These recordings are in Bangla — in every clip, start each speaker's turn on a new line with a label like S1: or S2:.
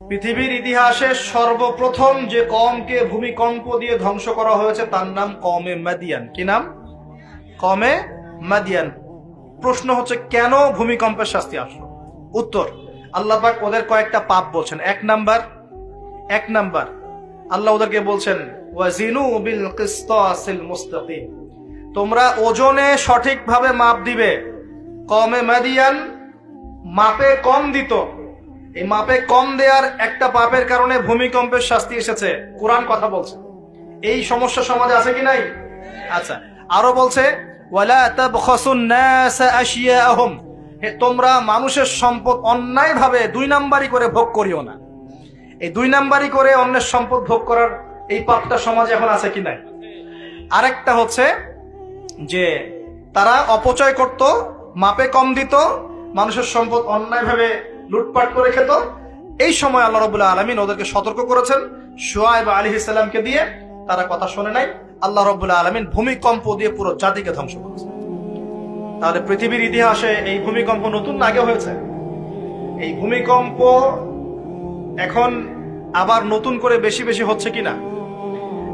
S1: পৃথিবীর ইতিহাসে সর্বপ্রথম যে কওমকে ভূমিকম্প দিয়ে ধ্বংস করা হয়েছে তার নাম কওমে মাদিয়ান। কি নাম? কওমে মাদিয়ান। প্রশ্ন হচ্ছে কেন ভূমিকম্পের শাস্তি আসলো? উত্তর, আল্লাহ পাক ওদের কয়েকটা পাপ বলছেন। এক নাম্বার আল্লাহ ওদেরকে বলছেন ওয়াজিনু বিল কিসতাসিল মুস্তাকিম, তোমরা ওজনে সঠিকভাবে মাপ দিবে। কওমে মাদিয়ান মাপে কম দিত, এই মাপে কম দেওয়ার একটা পাপের কারণে ভূমিকম্পের শাস্তি এসেছে। কোরআন কথা বলছে। এই সমস্যা সমাজে আছে কি নাই? আচ্ছা, আরো বলছে ওয়ালা তাবখাসুন নাস আশিয়াহুম, তোমরা মানুষের সম্পদ অন্যায়ভাবে দুই নাম্বারি করে ভোগ করিও না। এই দুই নাম্বারি করে অন্যের সম্পদ ভোগ করার এই পাপটা সমাজে এখন আছে কি নাই? আরেকটা হচ্ছে যে তারা অপচয় করত, মাপে কম দিত, মানুষের সম্পদ অন্যায়ভাবে লুটপাট করে খেত। এই সময় আল্লাহ রাব্বুল আলামিন ওদেরকে সতর্ক করেছেন শুআয়ব আলাইহিস সালামকে দিয়ে, তারা কথা শোনে নাই। আল্লাহ রাব্বুল আলামিন ভূমিকম্প দিয়ে পুরো জাতিকে ধ্বংস করেছেন। তাহলে পৃথিবীর ইতিহাসে এই ভূমিকম্প নতুন না আগে হয়েছে? এই ভূমিকম্প এখন আবার নতুন করে বেশি বেশি হচ্ছে কিনা?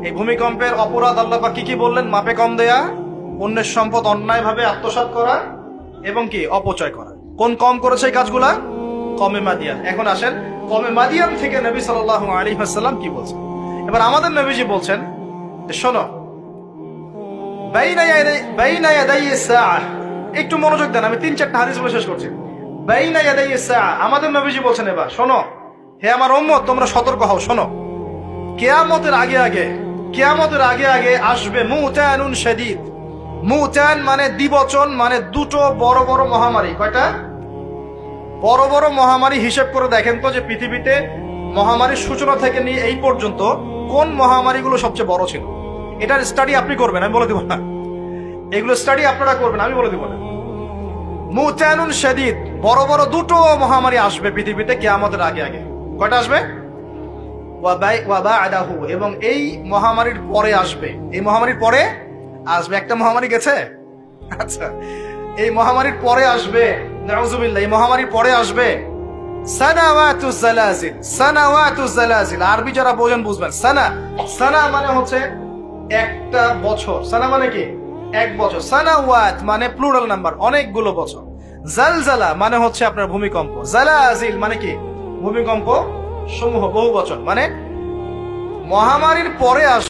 S1: এই ভূমিকম্পের অপরাধ আল্লাহ পাক কি বললেন? মাপে কম দেয়া, অন্যের সম্পদ অন্যায়ভাবে আত্মসাৎ করা এবং কি অপচয় করা। কোন কম করেছে এই কাজগুলা? কওমে মাদিয়ান। এখন আসেন কওমে মাদিয়ান থেকে নবী সাল্লাল্লাহু আলাইহি ওয়াসাল্লাম কি বলছেন। এবার আমাদের নবীজি বলছেন যে শোনো, বাইনা ইয়াদাই সাআহ, একটু মনোযোগ দেন, আমি 3-4টা হাদিস বলে শেষ করছি। বাইনা ইয়াদাই সাআহ, আমাদের নবীজি বলছেন এবার শোনো, হে আমার উম্মত তোমরা সতর্ক হও, শোনো, কিয়ামতের আগে আগে আসবে মুতানুন শাদীদ। মুতান মানে দ্বিবচন, মানে দুটো বড় বড় মহামারী। কয়টা বড় বড় মহামারী? হিসেব করে দেখেন তো যে পৃথিবীতে মহামারীর সূচনা থেকে নিয়ে এই পর্যন্ত কোন মহামারীগুলো সবচেয়ে বড় ছিল। এটার স্টাডি আপনি করবেন, আমি বলে দিব না। এগুলো স্টাডি আপনারা করবেন, আমি বলে দিব না। মুতানুন শাদীদ, বড় বড় দুটো মহামারী আসবে পৃথিবীতে কিয়ামতের আগে আগে। কয়টা আসবে? ওয়াবাদাহু, এবং এই মহামারীর পরে আসবে। এই মহামারীর পরে আসবে একটা মহামারী গেছে। আচ্ছা, এই মহামারীর পরে আসবে, নাউজুবিল্লাহ, এই মহামারীর পরে আসবে সানাওয়াতুজ জালাজিল। আরবি যারা বোঝেন বুঝবেন। সানা মানে হচ্ছে একটা বছর। সানা মানে কি? এক বছর। সানাওয়াত মানে প্লুরাল নাম্বার, অনেকগুলো বছর। জালজালা মানে হচ্ছে আপনার ভূমিকম্প। জালাজিল মানে কি? ভূমিকম্প সমূহ, বহু বচন। মানে মহামারীর পরে